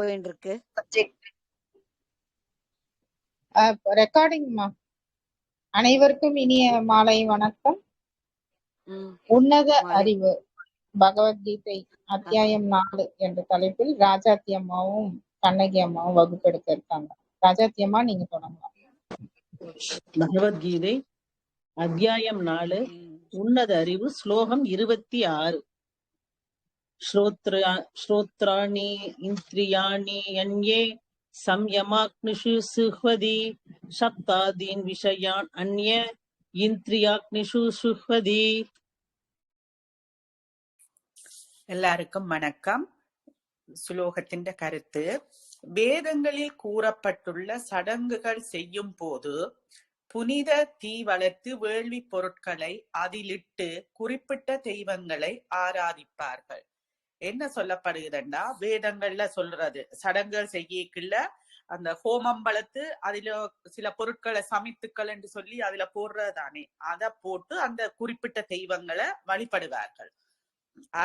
போயிட்டு இருக்கு? ரெக்கார்டிங்மா. அனைவருக்கும் இனிய மாலை வணக்கம். உன்னத அறிவு பகவத்கீதை அத்தியாயம் 4 என்ற தலைப்பில் ராஜாத்தி அம்மாவும் கண்ணகி அம்மாவும் வகுப்பெடுக்க இருக்காங்க. ராஜாத்தி அம்மா, நீங்க தொடங்கலாம். பகவத்கீதை அத்தியாயம் 4 உன்னத அறிவு ஸ்லோகம் 26. ஸ்ரோத்ராணி இந்திரியாணி அன்யே சம்யமாக்னிஷு சுஹ்வதி சப்தாதீன் விஷயான் அன்ய இந்திரியாக்னிஷு சுஹ்வதி. எல்லாருக்கும் வணக்கம். சுலோகத்தின் கருத்து: வேதங்களில் கூறப்பட்டுள்ள சடங்குகள் செய்யும் போது புனித தீ வளர்த்து வேள்வி பொருட்களை அதிலிட்டு குறிப்பிட்ட தெய்வங்களை ஆராதிப்பார்கள். என்ன சொல்லப்படுகிறதுன்னா, வேதங்கள்ல சொல்றது சடங்குகள் செய்யக்குள்ள அந்த ஹோமம் வளர்த்து அதுல சில பொருட்களை சமைத்துக்கள் என்று சொல்லி அதுல போடுறதானே, அதை போட்டு அந்த குறிப்பிட்ட தெய்வங்களை வழிபடுவார்கள்.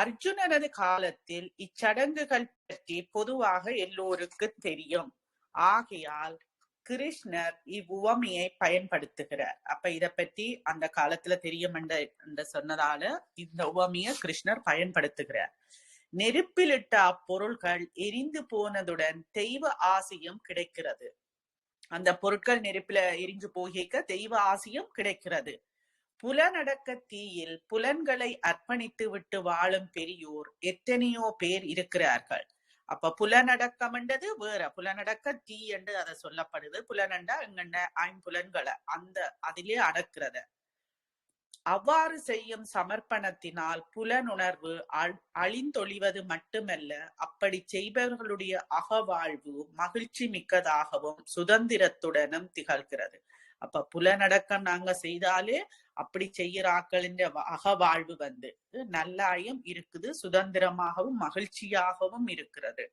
அர்ஜுனனது காலத்தில் இச்சடங்குகள் பற்றி பொதுவாக எல்லோருக்கும் தெரியும். ஆகையால் கிருஷ்ணர் இவ்வுவமையை பயன்படுத்துகிறார். அப்ப இத பற்றி அந்த காலத்துல தெரியும் என்று சொன்னதால இந்த உவமையை கிருஷ்ணர் பயன்படுத்துகிறார். நெருப்பிலிட்ட அப்பொருள்கள் எரிந்து போனதுடன் தெய்வ ஆசையும் கிடைக்கிறது. அந்த பொருட்கள் நெருப்பில எரிஞ்சு போகிக்க தெய்வ ஆசையும் கிடைக்கிறது. புலனடக்க தீயில் புலன்களை அர்ப்பணித்து விட்டு வாழும் பெரியோர் எத்தனையோ பேர் இருக்கிறார்கள். அப்ப புலனடக்கம் என்றது வேற, புலனடக்க தீ என்று அதை சொல்லப்படுது. புலனண்டா எங்கண்ட ஐம்புலன்களை அந்த அதிலே அடக்கிறத. அவ்வாறு செய்யும் சமர்ப்பணத்தினால் புலனுணர்வு அழிந்தொழிவது மட்டுமல்ல, அப்படி செய்பவர்களுடைய அகவாழ்வு மகிழ்ச்சி மிக்கதாகவும் சுதந்திரத்துடனும் திகழ்கிறது. அப்ப புலனடக்கம் நாங்க செய்தாலே அப்படி செய்யறாக்களின் அகவாழ்வு நல்லாயும் இருக்குது, சுதந்திரமாகவும் மகிழ்ச்சியாகவும் இருக்கிறது.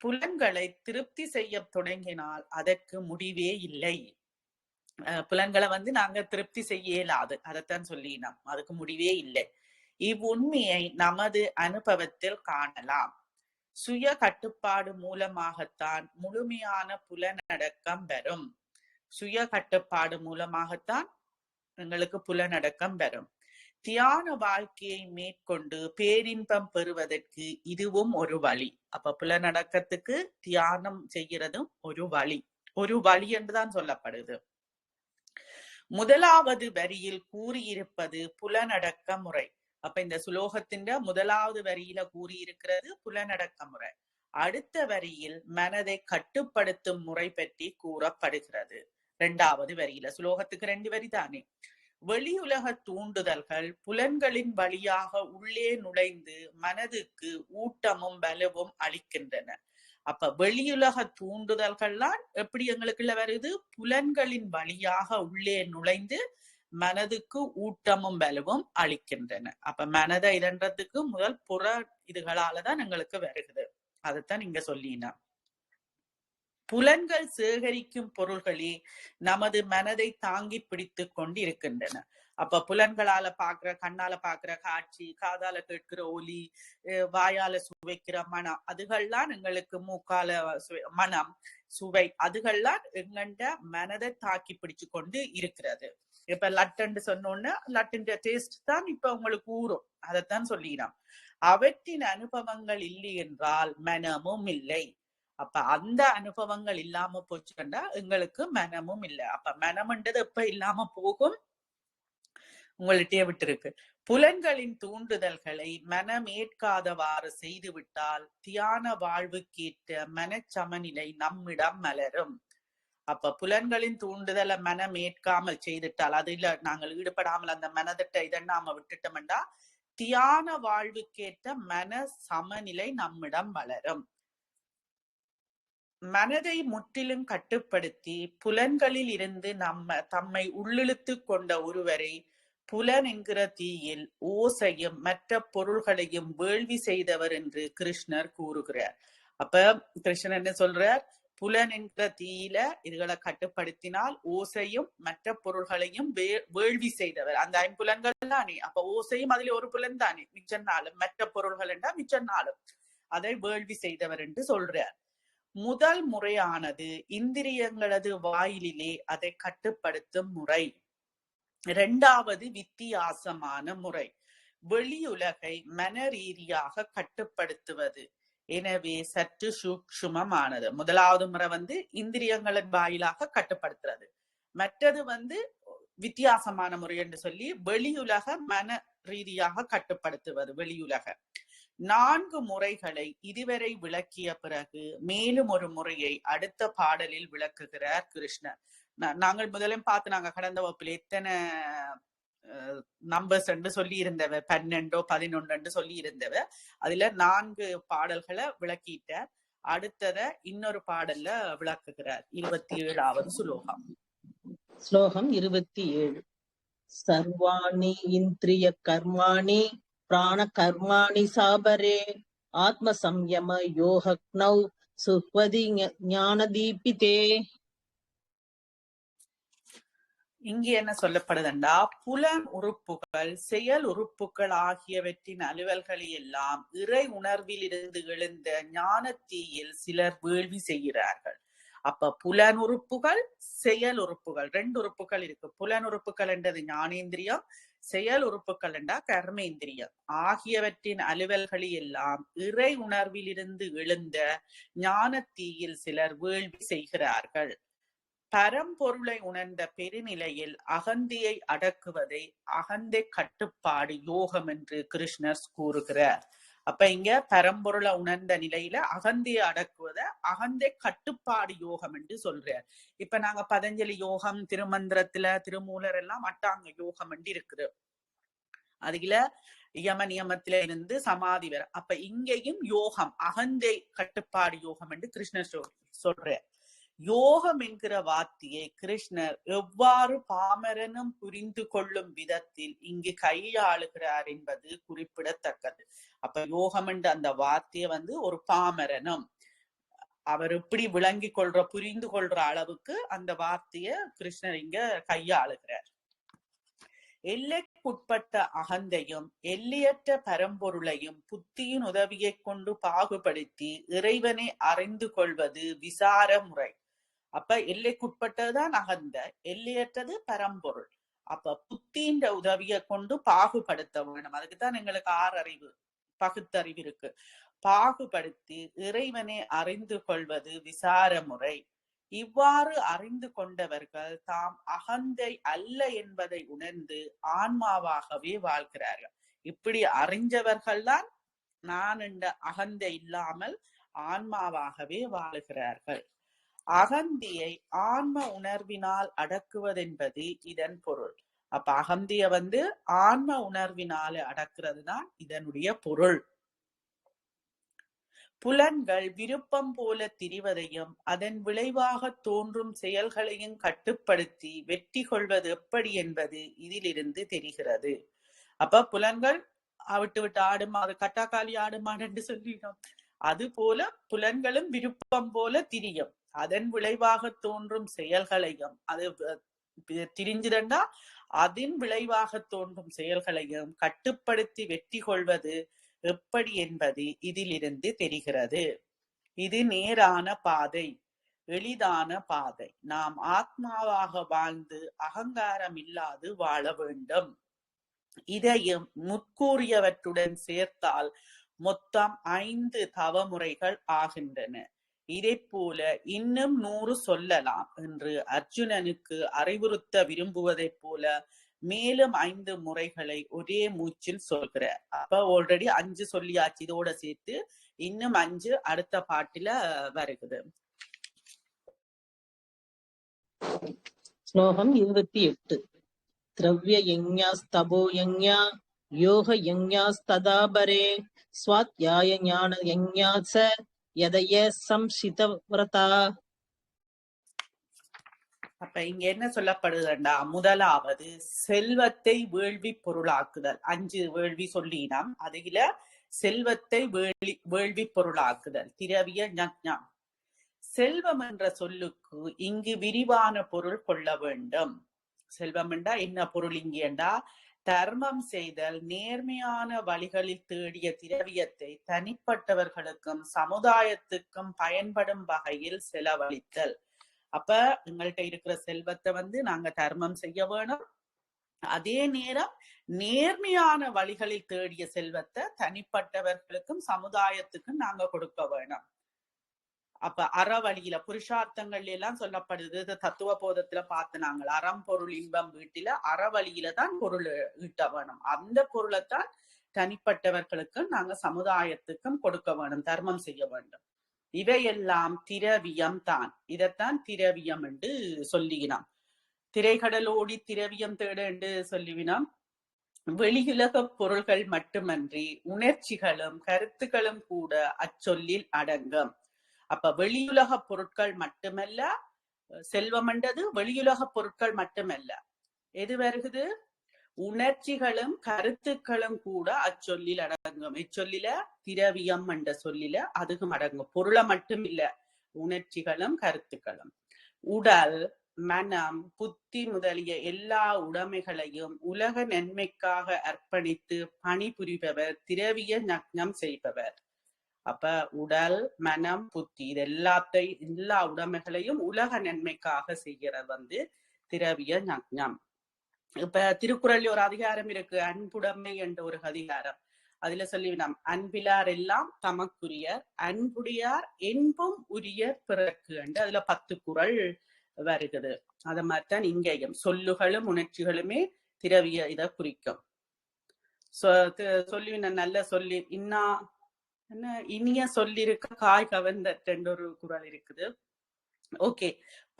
புலன்களை திருப்தி செய்ய தொடங்கினால் அதற்கு முடிவே இல்லை. புலன்களை நாங்க திருப்தி செய்ய இயலாது, அதைத்தான் சொல்லினோம், அதுக்கு முடிவே இல்லை. இவ்வுண்மையை நமது அனுபவத்தில் காணலாம். சுய கட்டுப்பாடு மூலமாகத்தான் முழுமையான புலனடக்கம் வரும். சுய கட்டுப்பாடு மூலமாகத்தான் எங்களுக்கு புலனடக்கம் வரும். தியான வாழ்க்கையை மேற்கொண்டு பேரின்பம் பெறுவதற்கு இதுவும் ஒரு வழி. அப்ப புலனடக்கத்துக்கு தியானம் செய்யறதும் ஒரு வழி என்றுதான் சொல்லப்படுது. முதலாவது வரியில் கூறியிருப்பது புலனடக்க முறை. அப்ப இந்த சுலோகத்தின் முதலாவது வரியில கூறியிருக்கிறது புலனடக்க முறை. அடுத்த வரியில் மனதை கட்டுப்படுத்தும் முறை பற்றி கூறப்படுகிறது. 2வது வரியில, சுலோகத்துக்கு 2 வரி தானே. வெளியுலக தூண்டுதல்கள் புலன்களின் வழியாக உள்ளே நுழைந்து மனதுக்கு ஊட்டமும் பலவும் அளிக்கின்றன. அப்ப வெளியுலக தூண்டுதல்கள்லாம் எப்படி எங்களுக்குள்ள வருது? புலன்களின் வழியாக உள்ளே நுழைந்து மனதுக்கு ஊட்டமும் பலவும் அளிக்கின்றன. அப்ப மனதை இதன்றதுக்கு முதல் புற இதுகளாலதான் எங்களுக்கு வருகிறது. அதைத்தான் இங்க சொல்லினா. புலன்கள் சேகரிக்கும் பொருள்களே நமது மனதை தாங்கி பிடித்து கொண்டு இருக்கின்றன. அப்ப புலன்களால பாக்குற, கண்ணால பாக்குற காட்சி, காதால கேட்கிற ஒலி, வாயால சுவைக்கிற மனம், அதுகள்லாம் எங்களுக்கு மூக்கால மனம் சுவை, அதுகள்லாம் எங்கண்ட மனதை தாக்கி பிடிச்சு கொண்டு இருக்கிறது. இப்ப லட்டுன்னு சொன்னோன்னு லட்டின் டேஸ்ட் தான் இப்ப உங்களுக்கு ஊறும், அதைத்தான் சொல்லினோம். அவற்றின் அனுபவங்கள் இல்லை என்றால் மனமும் இல்லை. அப்ப அந்த அனுபவங்கள் இல்லாம போச்சுன்னா எங்களுக்கு மனமும் இல்லை. அப்ப மனம்ன்றது எப்ப இல்லாம போகும்? உங்கள்கிட்டயே விட்டுருக்கு. புலன்களின் தூண்டுதல்களை மனமேற்காதவாறு செய்துவிட்டால் தியான வாழ்வுக்கேற்ற மனச்சமநிலை நம்மிடம் மலரும். அப்ப புலன்களின் தூண்டுதலை மனமேற்காமல் செய்துட்டால், அதுல நாங்கள் ஈடுபடாமல் அந்த மனதிட்ட இதென்னாம விட்டுட்டோம்டா தியான வாழ்வுக்கேற்ற மன சமநிலை நம்மிடம் வளரும். மனதை முற்றிலும் கட்டுப்படுத்தி புலன்களில் இருந்து தம்மை உள்ளிழுத்து கொண்ட ஒருவரை புலன் என்கிற தீயில் ஓசையும் மற்ற பொருள்களையும் வேள்வி செய்தவர் என்று கிருஷ்ணர் கூறுகிறார். அப்ப கிருஷ்ணர் என்ன சொல்றார்? புலன் என்கிற தீயில இதுகளை கட்டுப்படுத்தினால் ஓசையும் மற்ற பொருள்களையும் வேள்வி செய்தவர். அந்த 5 புலன்கள் தானே, அப்ப ஓசையும் அதுல ஒரு புலன் தானே, மிச்ச நாளும் மற்ற பொருள்கள் என்றா மிச்ச நாளும் அதை வேள்வி செய்தவர் என்று சொல்றார். முதல் முறையானது இந்திரியங்களது வாயிலிலே அதை கட்டுப்படுத்தும் முறை. இரண்டாவது வித்தியாசமான முறை, வெளியுலகை மன ரீதியாக கட்டுப்படுத்துவது. எனவே சற்று சூக்ஷ்மமானது. முதலாவது முறை இந்திரியங்களின் வாயிலாக கட்டுப்படுத்துறது. மற்றது வித்தியாசமான முறை என்று சொல்லி வெளியுலக மன ரீதியாக கட்டுப்படுத்துவது. வெளியுலக 4 முறைகளை இதுவரை விளக்கிய பிறகு மேலும் ஒரு முறையை அடுத்த பாடலில் விளக்குகிறார் கிருஷ்ணர். நாங்கள் முதலும் பார்த்து நாங்க கடந்த வகுப்பில் எத்தனை நம்பர்ஸ் என்று சொல்லி இருந்தவ, 12 11 சொல்லி இருந்தவ. அதுல 4 பாடல்களை விளக்கிட்டார். அடுத்தத இன்னொரு பாடல்ல விளக்குகிறார். 27வது ஸ்லோகம். ஸ்லோகம் 27. சர்வாணி இந்திரிய கர்மாணி பிராண கர்மாணி சாபரே ஆத்ம சம்யம யோகக்னௌ சுஹ்வதி ஞான தீபிதே. இங்கு என்ன சொல்லப்படுதுண்டா, புலன் உறுப்புகள் செயல் உறுப்புகள் ஆகியவற்றின் அலுவல்களை எல்லாம் இறை உணர்வில் இருந்து எழுந்த ஞான தீயில் சிலர் வேள்வி செய்கிறார்கள். அப்ப புலன் உறுப்புகள் செயல் உறுப்புகள் 2 உறுப்புகள் இருக்கு. புலன் உறுப்புகள் என்றது ஞானேந்திரியம், செயல் உறுப்புகள் என்றா கர்மேந்திரியம் ஆகியவற்றின் அலுவல்களை எல்லாம் இறை உணர்வில் இருந்து எழுந்த ஞான தீயில் சிலர் வேள்வி செய்கிறார்கள். பரம்பொருளை உணர்ந்த பெருநிலையில் அகந்தியை அடக்குவதை அகந்தை கட்டுப்பாடு யோகம் என்று கிருஷ்ணர் கூறுகிறார். அப்ப இங்க பரம்பொருளை உணர்ந்த நிலையில அகந்தியை அடக்குவத அகந்தை கட்டுப்பாடு யோகம் என்று சொல்றார். இப்ப நாங்க பதஞ்சலி யோகம், திருமந்திரத்துல திருமூலர் எல்லாம் அட்டாங்க யோகம் என்று இருக்குது. அதுல யம நியமத்தில இருந்து சமாதி வர. அப்ப இங்கேயும் யோகம் அகந்தை கட்டுப்பாடு யோகம் என்று கிருஷ்ணர் சொல்றார். யோகம் என்கிற வார்த்தையை கிருஷ்ணர் எவ்வாறு பாமரனும் புரிந்து கொள்ளும் விதத்தில் இங்கு கையாளுகிறார் என்பது குறிப்பிடத்தக்கது. அப்ப யோகம் என்ற அந்த வார்த்தையை ஒரு பாமரனும் அவர் எப்படி விளங்கி கொள்ற புரிந்து கொள்ற அளவுக்கு அந்த வார்த்தைய கிருஷ்ணர் இங்க கையாளுகிறார். எல்லைக்குட்பட்ட அகந்தையும் எல்லையற்ற பரம்பொருளையும் புத்தியின் உதவியை கொண்டு பாகுபடுத்தி இறைவனை அறிந்து கொள்வது விசார முறை. அப்ப எல்லைக்குட்பட்டதுதான் அகந்த, எல்லையற்றது பரம்பொருள். அப்ப புத்தியின் உதவியை கொண்டு பாகுபடுத்த வேணும். அதுக்குதான் எங்களுக்கு 6 அறிவு, பகுத்தறிவு இருக்கு. பாகுபடுத்தி இறைவனை அறிந்து கொள்வது விசார முறை. இவ்வாறு அறிந்து கொண்டவர்கள் தாம் அகந்தை அல்ல என்பதை உணர்ந்து ஆன்மாவாகவே வாழ்கிறார்கள். இப்படி அறிஞ்சவர்கள் தான் நான் என்ற அகந்தை இல்லாமல் ஆன்மாவாகவே வாழுகிறார்கள். அகந்தியை ஆன்ம உணர்வினால் அடக்குவதென்பது இதன் பொருள். அப்ப அகந்திய ஆன்ம உணர்வினால அடக்குறது தான் இதனுடைய பொருள். புலன்கள் விருப்பம் போல திரிவதையும் அதன் விளைவாக தோன்றும் செயல்களையும் கட்டுப்படுத்தி வெற்றி கொள்வது எப்படி என்பது இதிலிருந்து தெரிகிறது. அப்ப புலன்கள் விட்டு விட்டு ஆடுமா, அது கட்டாக்காளி ஆடுமான்னு சொல்லிடும். அது போல புலன்களும் விருப்பம் போல திரியும். அதன் விளைவாக தோன்றும் செயல்களையும், அது திரிஞ்சிருந்தா அதன் விளைவாக தோன்றும் செயல்களையும் கட்டுப்படுத்தி வெற்றி கொள்வது எப்படி என்பது இதிலிருந்து தெரிகிறது. இது நேரான பாதை, எளிதான பாதை. நாம் ஆத்மாவாக வாழ்ந்து அகங்காரம் இல்லாது வாழ வேண்டும். இதையும் முற்கூறியவற்றுடன் சேர்த்தால் மொத்தம் 5 தவமுறைகள் ஆகின்றன. இதை போல இன்னும் 100 சொல்லலாம் என்று அர்ஜுனனுக்கு அறிவுறுத்த விரும்புவதை போல மேலும் 5 முறைகளை ஒரே மூச்சில் சொல்கிறார். அப்ப ஆல்ரெடி 5 சொல்லியாச்சு. இதோட சேர்த்து இன்னும் 5 அடுத்த பாட்டில வருகுது. ஸ்லோகம் 28. திரவ்ய யஞ்ஞாஸ்தபோ யஞ்ஞா யோக யஞ்ஞாஸ்ததாபரே ஸ்வாத்யாய ஞான யஞ்ஞாச யதய சம்சித விரதா. அப்ப இங்க என்ன சொல்லப்படுதுண்டா, முதலாவது செல்வத்தை வேள்வி பொருளாக்குதல். 5 வேள்வி சொல்லினோம். அதுல செல்வத்தை வேள்வி பொருளாக்குதல் திரவிய ஞானம். செல்வம் என்ற சொல்லுக்கு இங்கு விரிவான பொருள் கொள்ள வேண்டும். செல்வம் என்றா என்ன பொருள் இங்கேண்டா, தர்மம் செய்தல், நேர்மையான வழிகளில் தேடிய திரவியத்தை தனிப்பட்டவர்களுக்கும் சமுதாயத்துக்கும் பயன்படும் வகையில் செலவழித்தல். அப்ப எங்கள்கிட்ட இருக்கிற செல்வத்தை நாங்க தர்மம் செய்ய வேணும். அதே நேரம் நேர்மையான வழிகளில் தேடிய செல்வத்தை தனிப்பட்டவர்களுக்கும் சமுதாயத்துக்கும் நாங்க கொடுக்க வேணும். அப்ப அறவழியில புருஷார்த்தங்கள் எல்லாம் சொல்லப்படுது. தத்துவ போதத்துல பார்த்து நாங்கள் அறம் பொருள் இன்பம் வீட்டில அறவழியில தான் பொருள் ஈட்ட வேணும். அந்த பொருளைத்தான் தனிப்பட்டவர்களுக்கும் நாங்க சமுதாயத்துக்கும் கொடுக்க வேணும், தர்மம் செய்ய வேண்டும். இவையெல்லாம் திரவியம் தான். இதைத்தான் திரவியம் என்று சொல்லினாம். திரைகடலோடி திரவியம் தேட என்று சொல்லிவினாம். வெளியுலக பொருள்கள் மட்டுமன்றி உணர்ச்சிகளும் கருத்துக்களும் கூட அச்சொல்லில் அடங்கும். அப்ப வெளியுலக பொருட்கள் மட்டுமல்ல, செல்வம் என்றது வெளியுலக பொருட்கள் மட்டுமல்ல, எது வருகுது? உணர்ச்சிகளும் கருத்துக்களும் கூட அச்சொல்லில் அடங்கும். இச்சொல்லில திரவியம் என்ற சொல்லில அதுக்கும் அடங்கும். பொருளை மட்டும் இல்ல, உணர்ச்சிகளும் கருத்துக்களும். உடல், மனம், புத்தி முதலிய எல்லா உடைமைகளையும் உலக நன்மைக்காக அர்ப்பணித்து பணிபுரிபவர் திரவிய யக்ஞம் செய்பவர். அப்ப உடல், மனம், புத்தி இது எல்லா உடைமைகளையும் உலக நன்மைக்காக செய்கிறது திரவிய யக்ஞம். இப்ப திருக்குறள்ல ஒரு அதிகாரம் இருக்கு, அன்புடைமை என்ற ஒரு அதிகாரம். அதுல சொல்லிவினோம், அன்பிலார் எல்லாம் தமக்குரியர், அன்புடையார் என்பும் உரியர் பிறர்க்கு என்று அதுல 10 குறள் வருகிறது. அத மாதிரிதான் இங்கேயும் சொல்லுகளும் உணர்ச்சிகளுமே திரவிய இத குறிக்கும். சொல்லிவின நல்ல சொல்லி என்ன இனிய சொல்லிருக்க காய் கவர்ந்த ஒரு குறள் இருக்குது. ஓகே,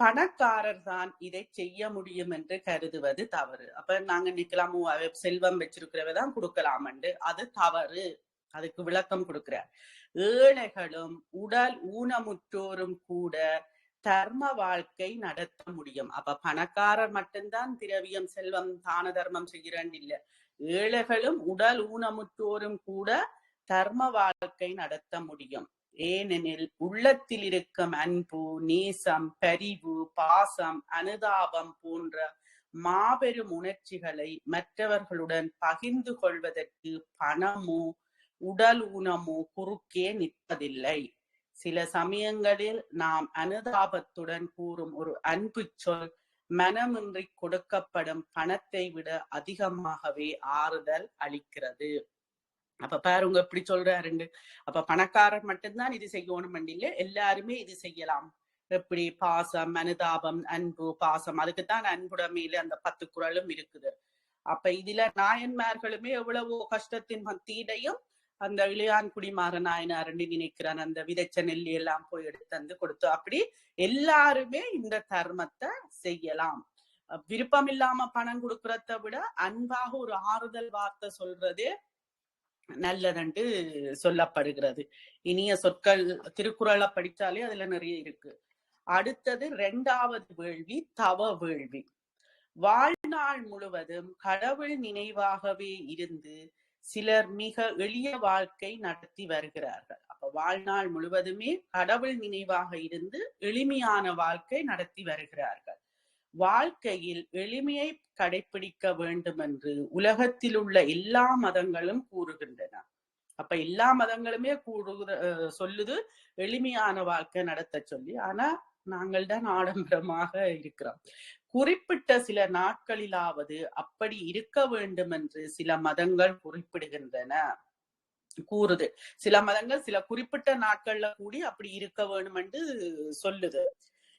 பணக்காரர் தான் இதை செய்ய முடியும் என்று கருதுவது தவறு. அப்ப நாங்க நிக்கலாமோ செல்வம் வச்சிருக்கிறவதான் கொடுக்கலாம் என்று, அது தவறு. அதுக்கு விளக்கம் கொடுக்கிறார். ஏழைகளும் உடல் ஊனமுற்றோரும் கூட தர்ம வாழ்க்கை நடத்த முடியும். அப்ப பணக்காரர் மட்டும்தான் திரவியம் செல்வம் தான தர்மம் செய்கிறேன் இல்ல, ஏழைகளும் உடல் ஊனமுற்றோரும் கூட தர்ம வாழ்க்கை நடத்த முடியும். ஏனெனில் உள்ளத்தில் இருக்கும் அன்பு, நேசம், பரிவு, பாசம், அனுதாபம் போன்ற மாபெரும் உணர்ச்சிகளை மற்றவர்களுடன் பகிர்ந்து கொள்வதற்கு பணமோ உடல் ஊனமோ குறுக்கே நிற்பதில்லை. சில சமயங்களில் நாம் அனுதாபத்துடன் கூறும் ஒரு அன்பு சொல் மனமின்றி கொடுக்கப்படும் பணத்தை விட அதிகமாகவே ஆறுதல் அளிக்கிறது. அப்ப பாருங்க எப்படி சொல்றாருண்டு. அப்ப பணக்காரர் மட்டும்தான் இது செய்யணும் இல்ல, எல்லாருமே இது செய்யலாம். எப்படி? பாசம், அனுதாபம், அன்பு, பாசம், அதுக்குத்தான் அன்புடைமையில அந்த 10 குறளும் இருக்குது. அப்ப இதுல நாயன்மார்களுமே எவ்வளவோ கஷ்டத்தின் மத்தியிலையும் அந்த இளையான்குடி மாறநாயனார் நினைக்கிறான், அந்த விதைச்ச நெல்லி எல்லாம் போய் எடுத்து கொடுத்து, அப்படி எல்லாருமே இந்த தர்மத்தை செய்யலாம். விருப்பம் இல்லாம பணம் கொடுக்கறத விட அன்பாக ஒரு ஆறுதல் வார்த்தை சொல்றதே நல்லதென்று சொல்லப்படுகிறது. இனிய சொற்கள் திருக்குறளை படிச்சாலே அதுல நிறைய இருக்கு. அடுத்தது 2வது வேள்வி தவ வேள்வி. வாழ்நாள் முழுவதும் கடவுள் நினைவாகவே இருந்து சிலர் மிக எளிய வாழ்க்கை நடத்தி வருகிறார்கள். அப்ப வாழ்நாள் முழுவதுமே கடவுள் நினைவாக இருந்து எளிமையான வாழ்க்கை நடத்தி வருகிறார்கள். வாழ்க்கையில் எளிமையை கடைபிடிக்க வேண்டும் என்று உலகத்தில் உள்ள எல்லா மதங்களும் கூறுகின்றன. அப்ப எல்லா மதங்களுமே சொல்லுது எளிமையான வாழ்க்கை நடத்த சொல்லி. ஆனா நாங்கள் தான் ஆடம்பரமாக இருக்கிறோம். குறிப்பிட்ட சில நாட்களிலாவது அப்படி இருக்க வேண்டும் என்று சில மதங்கள் குறிப்பிடுகின்றன, கூறுது. சில மதங்கள் சில குறிப்பிட்ட நாட்கள்ல கூடி அப்படி இருக்க வேண்டும் என்று சொல்லுது.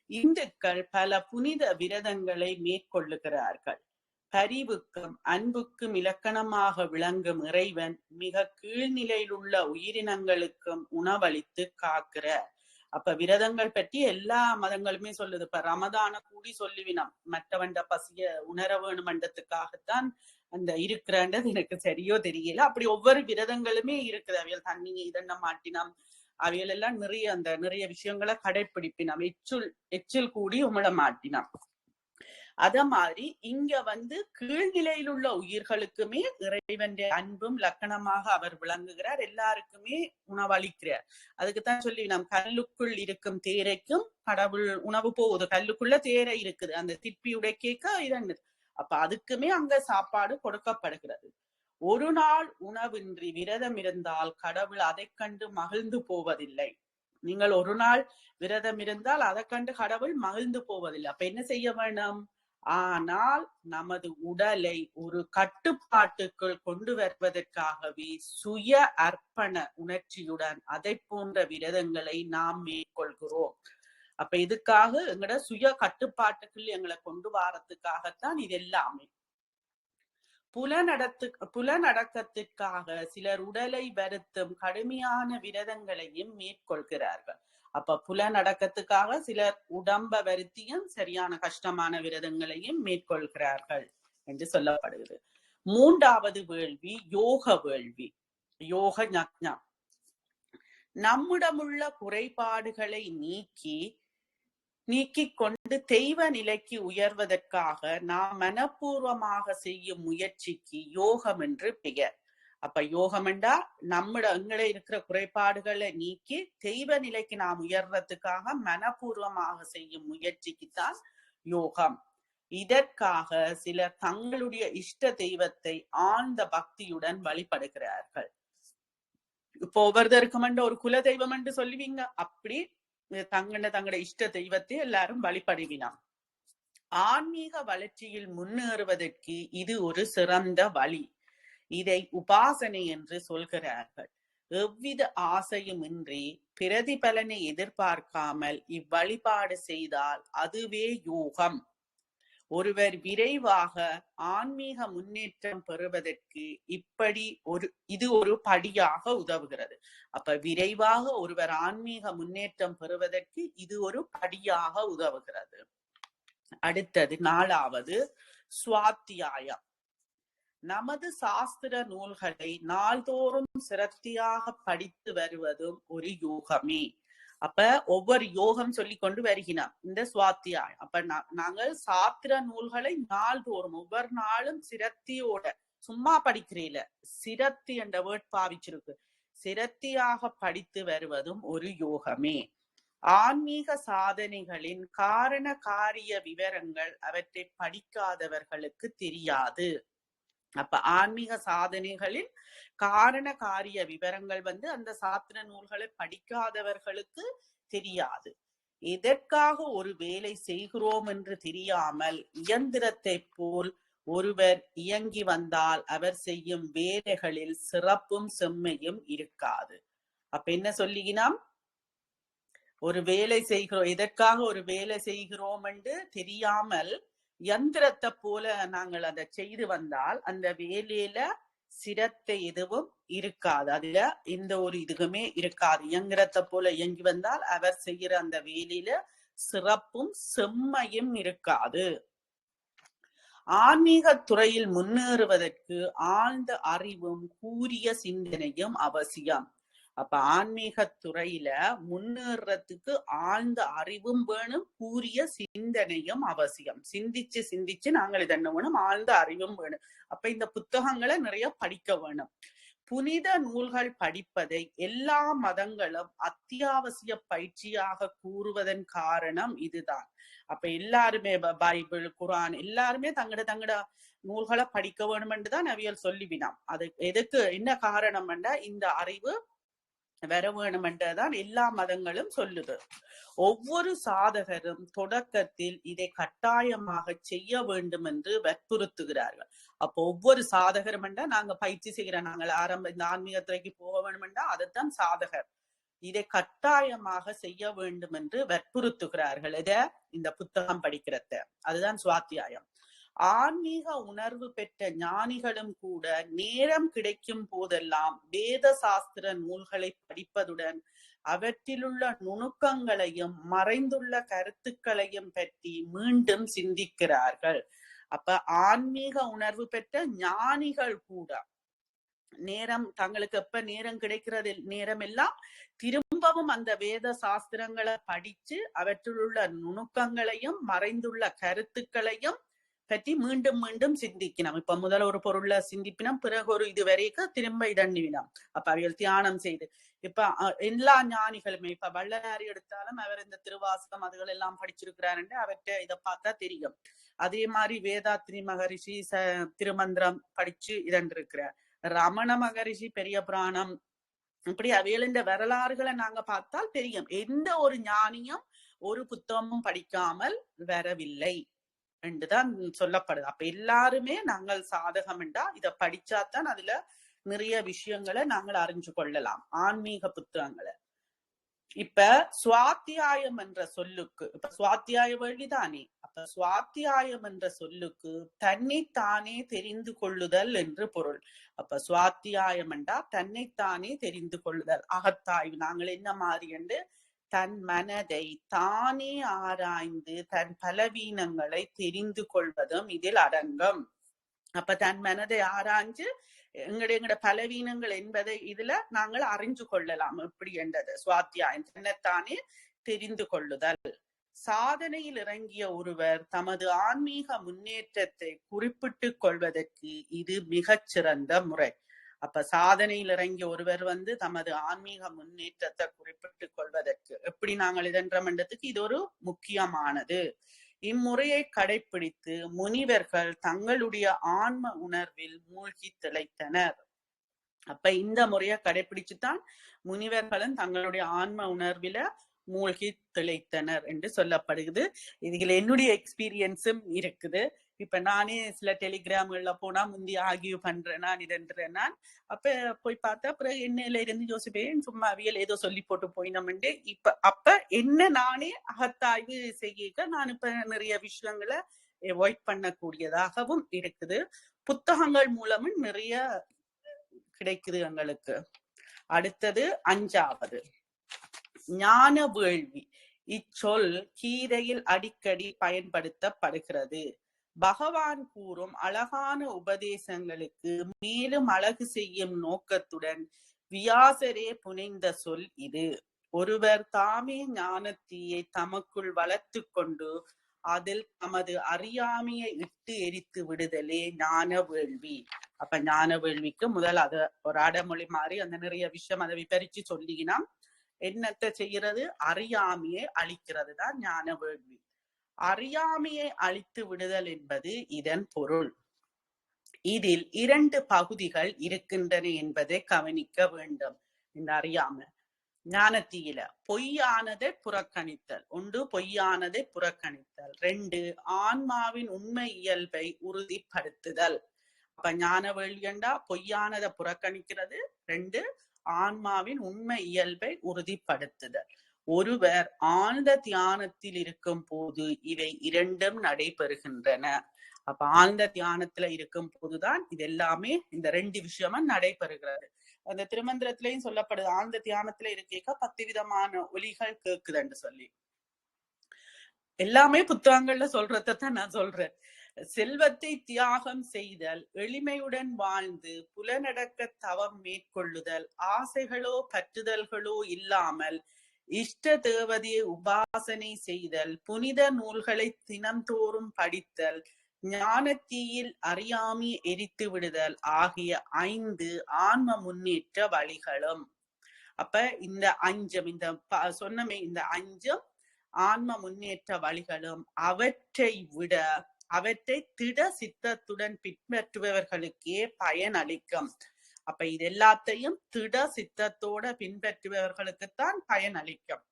இந்துக்கள் பல புனித விரதங்களை மேற்கொள்ளுகிறார்கள். பரிவுக்கும் அன்புக்கும் இலக்கணமாக விளங்கும் இறைவன் மிக கீழ்நிலையில் உள்ள உயிரினங்களுக்கும் உணவளித்து காக்கிறார். அப்ப விரதங்கள் பற்றி எல்லா மதங்களுமே சொல்லுது. இப்ப ரமதான கூடி சொல்லுவினம், மற்றவண்ட பசிய உணர வேணுமன்றதுக்காகத்தான் அந்த இருக்கிறன்றது எனக்கு சரியோ தெரியல. அப்படி ஒவ்வொரு விரதங்களுமே இருக்குது. அவையில் தண்ணி இதென்ன மாட்டினம், அவைகள் எல்லாம் நிறைய விஷயங்களை கடைப்பிடிப்பினம். எச்சில் கூடி உமிழ மாட்டினம். அத மாதிரி இங்க கீழ்நிலையில் உள்ள உயிர்களுக்குமே இறைவன் அன்பும் லக்கணமாக அவர் விளங்குகிறார். எல்லாருக்குமே உணவளிக்கிறார். அதுக்குத்தான் சொல்லி நம் கல்லுக்குள் இருக்கும் தேரைக்கும் கடவுள் உணவு போகுது. கல்லுக்குள்ள தேரை இருக்குது, அந்த திப்பி உடைக்க இதன்னு அப்ப அதுக்குமே அங்க சாப்பாடு கொடுக்கப்படுகிறது. ஒரு நாள் உணவின்றி விரதம் இருந்தால் கடவுள் அதை கண்டு மகிழ்ந்து போவதில்லை. நீங்கள் ஒரு நாள் விரதம் இருந்தால் அதை கண்டு கடவுள் மகிழ்ந்து போவதில்லை. அப்ப என்ன செய்ய வேணும்? ஆனால் நமது உடலை ஒரு கட்டுப்பாட்டுக்குள் கொண்டு வருவதற்காகவே சுய அர்ப்பண உணர்ச்சியுடன் அதை போன்ற விரதங்களை நாம் மேற்கொள்கிறோம். அப்ப இதுக்காக எங்களோட சுய கட்டுப்பாட்டுக்குள் எங்களை கொண்டு வாரத்துக்காகத்தான் இது எல்லாமே. புலனடக்கத்திற்காக சிலர் உடலை வருத்தும் கடுமையான விரதங்களையும் மேற்கொள்கிறார்கள். அப்ப புலனடக்கத்துக்காக சிலர் உடம்ப வருத்தியும் சரியான கஷ்டமான விரதங்களையும் மேற்கொள்கிறார்கள் என்று சொல்லப்படுகிறது. மூன்றாவது வேள்வி யோக வேள்வி, யோக ஞக்ஞம். நம்மிடமுள்ள குறைபாடுகளை நீக்கிக் கொண்டு தெய்வ நிலைக்கு உயர்வதற்காக நாம் மனப்பூர்வமாக செய்யும் முயற்சிக்கு யோகம் என்று பெயர். அப்ப யோகம் என்றா எங்களை இருக்கிற குறைபாடுகளை நீக்கி தெய்வ நிலைக்கு நாம் உயர்றதுக்காக மனப்பூர்வமாக செய்யும் முயற்சிக்குத்தான் யோகம். இதற்காக சிலர் தங்களுடைய இஷ்ட தெய்வத்தை ஆழ்ந்த பக்தியுடன் வழிபடுகிறார்கள். இப்போ ஒவ்வொருத்தருக்கும் ஒரு குல தெய்வம் என்று சொல்லுவீங்க, அப்படி தங்களோட இஷ்ட தெய்வத்தை எல்லாரும் வழிபடுவினான். ஆன்மீக வளர்ச்சியில் முன்னேறுவதற்கு இது ஒரு சிறந்த வழி. இதை உபாசனை என்று சொல்கிறார்கள். எவ்வித ஆசையும் இன்றி பிரதிபலனை எதிர்பார்க்காமல் இவ்வழிபாடு செய்தால் அதுவே யோகம். ஒருவர் விரைவாக ஆன்மீக முன்னேற்றம் பெறுவதற்கு இது ஒரு படியாக உதவுகிறது. அப்ப விரைவாக ஒருவர் ஆன்மீக முன்னேற்றம் பெறுவதற்கு இது ஒரு படியாக உதவுகிறது. அடுத்தது 4வது சுவாத்தியாயம். நமது சாஸ்திர நூல்களை நாள்தோறும் சிரத்தியாக படித்து வருவதும் ஒரு யோகமே. அப்ப ஒவ்வொரு யோகம் சொல்லி கொண்டு வருகிறார் இந்த சுவாத்தியாயம். அப்ப நாங்கள் சாஸ்திர நூல்களை நாள்தோறும் ஒவ்வொரு நாளும் சிரத்தியோட, சும்மா படிக்கிறீல, சிரத்தி என்ற வேர்ட் பாவிச்சிருக்கு, சிரத்தியாக படித்து வருவதும் ஒரு யோகமே. ஆன்மீக சாதனைகளின் காரண காரிய விவரங்கள் அவற்றை படிக்காதவர்களுக்கு தெரியாது. அப்ப ஆன்மீக சாதனைகளின் காரண காரிய விவரங்கள் அந்த சாஸ்திர நூல்களை படிக்காதவர்களுக்கு தெரியாது. எதற்காக ஒரு வேலை செய்கிறோம் என்று தெரியாமல் இயந்திரத்தை போல் ஒருவர் இயங்கி வந்தால் அவர் செய்யும் வேலைகளில் சிறப்பும் செம்மையும் இருக்காது. அப்ப என்ன சொல்லிக்கினாம்? ஒரு வேலை செய்கிறோம், எதற்காக ஒரு வேலை செய்கிறோம் என்று தெரியாமல் யந்திரத்தை போல நாங்கள் அதை செய்து வந்தால் அந்த வேலையில சிரத்தை எதுவும் இருக்காது, அதுல எந்த ஒரு இதுவுமே இருக்காது. இயந்திரத்தை போல இயங்கி வந்தால் அவர் செய்கிற அந்த வேலையில சிறப்பும் செம்மையும் இருக்காது. ஆன்மீக துறையில் முன்னேறுவதற்கு ஆழ்ந்த அறிவும் கூரிய சிந்தனையும் அவசியம். அப்ப ஆன்மீக துறையில முன்னேறதுக்கு ஆழ்ந்த அறிவும் வேணும், கூரிய சிந்தனையும் அவசியம். சிந்திச்சு நாங்கள் இதென்ன வேணும், ஆழ்ந்த அறிவும் வேணும். அப்ப இந்த புத்தகங்களை நிறைய படிக்க வேணும். புனித நூல்கள் படிப்பதை எல்லா மதங்களும் அத்தியாவசிய பயிற்சியாக கூறுவதன் காரணம் இதுதான். அப்ப எல்லாருமே பைபிள், குரான் எல்லாருமே தங்கட நூல்களை படிக்க வேணும் என்றுதான் நவியல் சொல்லிவினாம். அது எதுக்கு, என்ன காரணம் என்றா இந்த அறிவு வர வேணும் என்றுதான் எல்லா மதங்களும் சொல்லுது. ஒவ்வொரு சாதகரும் தொடக்கத்தில் இதை கட்டாயமாக செய்ய வேண்டும் என்று வற்புறுத்துகிறார்கள். அப்போ ஒவ்வொரு சாதகரும் என்றா நாங்க பயிற்சி செய்கிற, நாங்கள் இந்த ஆன்மீகத்துறைக்கு போக வேண்டும் என்றா அதைத்தான் சாதகர் இதை கட்டாயமாக செய்ய வேண்டும் என்று வற்புறுத்துகிறார்கள். இந்த புத்தகம் படிக்கிறத, அதுதான் சுவாத்தியாயம். ஆன்மீக உணர்வு பெற்ற ஞானிகளும் கூட நேரம் கிடைக்கும் போதெல்லாம் வேத சாஸ்திர நூல்களை படிப்பதுடன் அவற்றிலுள்ள நுணுக்கங்களையும் மறைந்துள்ள கருத்துக்களையும் பற்றி மீண்டும் சிந்திக்கிறார்கள். அப்ப ஆன்மீக உணர்வு பெற்ற ஞானிகள் கூட நேரம், தங்களுக்கு எப்ப நேரம் கிடைக்கிறது நேரம் எல்லாம் திரும்பவும் அந்த வேத சாஸ்திரங்களை படிச்சு அவற்றிலுள்ள நுணுக்கங்களையும் மறைந்துள்ள கருத்துக்களையும் பற்றி மீண்டும் மீண்டும் சிந்திக்கணும். இப்ப முதல் ஒரு பொருள்ல சிந்திப்பினம், பிறகு ஒரு இது வரைக்கும் திரும்ப இதண்ணிவினம். அப்ப அவைகள் தியானம் செய்து இப்ப எல்லா ஞானிகளுமே இப்ப வள்ளலாரி எடுத்தாலும் அவர் இந்த திருவாசகம் அதுகள் எல்லாம் படிச்சிருக்கிறாரு, அவர்கிட்ட இதை பார்த்தா தெரியும். அதே மாதிரி வேதாத்ரி மகரிஷி திருமந்திரம் படிச்சு இதன்றிருக்கிறார். ரமண மகரிஷி பெரிய புராணம், இப்படி அவைகளின் வரலாறுகளை நாங்க பார்த்தால் தெரியும். எந்த ஒரு ஞானியும் ஒரு புத்தகமும் படிக்காமல் வரவில்லை என்றுதான் சொல்லப்படுது. அப்ப எல்லாருமே நாங்கள் சாதகம் என்றா இதை படிச்சாதான் அதுல நிறைய விஷயங்களை நாங்கள் அறிஞ்சு கொள்ளலாம், ஆன்மீக புத்தகங்களை. இப்ப சுவாத்தியாயம் என்ற சொல்லுக்கு, இப்ப சுவாத்தியாய வேள்விதானே, அப்ப சுவாத்தியாயம் என்ற சொல்லுக்கு தன்னைத்தானே தெரிந்து கொள்ளுதல் என்று பொருள். அப்ப சுவாத்தியாயம் என்றா தன்னைத்தானே தெரிந்து கொள்ளுதல், அகத்தாய்வு. நாங்கள் என்ன மாதிரி என்று தன் மனதை தானே ஆராய்ந்து தன் பலவீனங்களை தெரிந்து கொள்வதும் இதில் அடங்கும். அப்ப தன் மனதை ஆராய்ஞ்சு எங்கட பலவீனங்கள் என்பதை இதுல நாங்கள் அறிஞ்சு கொள்ளலாம். எப்படி என்றது சுவாத்தியாயம், தன்னைத்தானே தெரிந்து கொள்ளுதல். சாதனையில் இறங்கிய ஒருவர் தமது ஆன்மீக முன்னேற்றத்தை குறிப்பிட்டுக் கொள்வதற்கு இது மிகச்சிறந்த முறை. அப்ப சாதனையில் இறங்கிய ஒருவர் தமது ஆன்மீக முன்னேற்றத்தை குறிப்பிட்டுக் கொள்வதற்கு எப்படி நாங்கள் இதன்றமன்றதுக்கு இது ஒரு முக்கியமானது. இம்முறையை கடைபிடித்து முனிவர்கள் தங்களுடைய ஆன்ம உணர்வில் மூழ்கி திளைத்தனர். அப்ப இந்த முறையை கடைபிடிச்சுதான் முனிவர்களும் தங்களுடைய ஆன்ம உணர்வில மூழ்கி திளைத்தனர் என்று சொல்லப்படுகிறது. இதுல என்னுடைய எக்ஸ்பீரியன்ஸும் இருக்குது. இப்ப நானே சில டெலிகிராம்கள்ல போனா முந்தி ஆகிய பண்றேன் நான் இதன்றேன் நான். அப்ப போய் பார்த்தா அப்புறம் என்னையில இருந்து யோசிப்பேன், சும்மா அவியல் ஏதோ சொல்லி போட்டு போயினோம்ண்டு. அப்ப என்ன நானே அகத்தாய்வு செய்ய நான் இப்ப நிறைய விஷயங்களை அவாய்ட் பண்ணக்கூடியதாகவும் இருக்குது. புத்தகங்கள் மூலமும் நிறைய கிடைக்குது எங்களுக்கு. அடுத்தது 5வது ஞான வேள்வி. இச்சொல் கீதையில் அடிக்கடி பயன்படுத்தப்படுகிறது. பகவான் கூறும் அழகான உபதேசங்களுக்கு மேலும் அழகு செய்யும் நோக்கத்துடன் வியாசரே புனைந்த சொல் இது. ஒருவர் தாமே ஞானத்தீயை தமக்குள் வளர்த்து கொண்டு அதில் தமது அறியாமையை இட்டு எரித்து விடுதலே ஞான வேள்வி. அப்ப ஞான வேள்விக்கு முதல் அத ஒரு அடமொழி மாதிரி அந்த நிறைய விஷயம் அதை விபரிச்சு சொல்லினா என்னத்தை செய்யறது, அறியாமையை அழிக்கிறது தான் ஞான வேள்வி. அறியாமையை அழித்து விடுதல் என்பது இதன் பொருள். இதில் 2 பகுதிகள் இருக்கின்றன என்பதை கவனிக்க வேண்டும். இந்த அறியாமை ஞானத்தீயில பொய்யானதை புறக்கணித்தல், 1 பொய்யானதை புறக்கணித்தல், 2 ஆன்மாவின் உண்மை இயல்பை உறுதிப்படுத்துதல். அப்ப ஞான வேள்வியண்டா பொய்யானதை புறக்கணிக்கிறது, 2 ஆன்மாவின் உண்மை இயல்பை உறுதிப்படுத்துதல். ஒருவர் ஆழ்ந்த தியானத்தில் இருக்கும் போது இவை 2ம் நடைபெறுகின்றன. அப்ப ஆழ்ந்த தியானத்துல இருக்கும் போதுதான் இது எல்லாமே இந்த 2 விஷயமும் நடைபெறுகிறது. அந்த திருமந்திரத்திலையும் சொல்லப்படுது, ஆழ்ந்த தியானத்துல இருக்க 10 விதமான ஒலிகள் கேக்குதுன்னு சொல்லி. எல்லாமே புத்தகங்கள்ல சொல்றதான் நான் சொல்றேன். செல்வத்தை தியாகம் செய்தல், எளிமையுடன் வாழ்ந்து புலனடக்க தவம் மேற்கொள்ளுதல், ஆசைகளோ பற்றுதல்களோ இல்லாமல் இஷ்ட தேவதையை உபாசனை செய்தல், புனித நூல்களை தினம்தோறும் படித்தல், ஞானத்தீயில் அறியாமை எரித்து விடுதல் ஆகிய 5 ஆன்ம முன்னேற்ற வழிகளும். அப்ப இந்த 5 இந்த சொன்னமே இந்த 5 ஆன்ம முன்னேற்ற வழிகளும் அவற்றை திட சித்தத்துடன் பின்பற்றுபவர்களுக்கே பயன் அளிக்கும். அப்ப இது எல்லாத்தையும் திட சித்தத்தோட பின்பற்றுபவர்களுக்குத்தான் பயன் அளிக்கும்.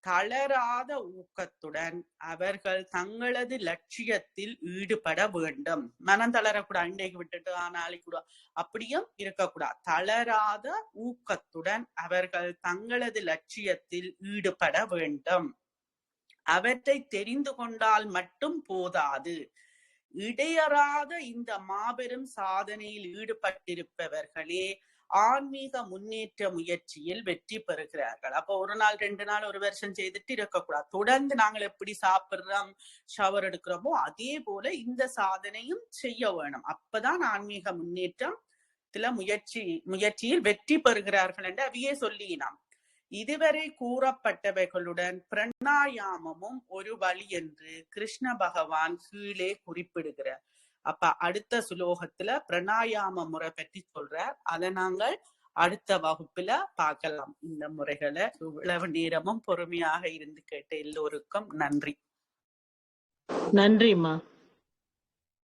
தளராத ஊக்கத்துடன் அவர்கள் தங்களது லட்சியத்தில் ஈடுபட வேண்டும். மனம் தளரக்கூடாது, இன்றைக்கு விட்டுட்டு நாளைக்கு கூட அப்படியும் இருக்கக்கூடாது. தளராத ஊக்கத்துடன் அவர்கள் தங்களது லட்சியத்தில் ஈடுபட வேண்டும். அவற்றை தெரிந்து கொண்டால் மட்டும் போதாது. இடையறாத இந்த மாபெரும் சாதனையில் ஈடுபட்டிருப்பவர்களே ஆன்மீக முன்னேற்ற முயற்சியில் வெற்றி பெறுகிறார்கள். அப்போ 1 நாள் 2 நாள் 1 வருஷம் செய்துட்டு இருக்கக்கூடாது. தொடர்ந்து நாங்கள் எப்படி சாப்பிடுறோம், ஷவர் எடுக்கிறோமோ அதே போல இந்த சாதனையும் செய்ய வேணும். அப்பதான் ஆன்மீக முன்னேற்றத்துல முயற்சியில் வெற்றி பெறுகிறார்கள் என்று அவையே சொல்லினாம். இதுவரை கூறப்பட்டவைகளுடன் பிரணாயாமமும் ஒரு வழி என்று கிருஷ்ண பகவான் கீழே குறிப்பிடுகிறார். அப்ப அடுத்த சுலோகத்துல பிரணாயாம முறை பற்றி சொல்றார். அதை நாங்கள் அடுத்த வகுப்புல பார்க்கலாம். இந்த முறைகளை இவ்வளவு நேரமும் பொறுமையாக இருந்து கேட்ட எல்லோருக்கும் நன்றி. நன்றிம்மா.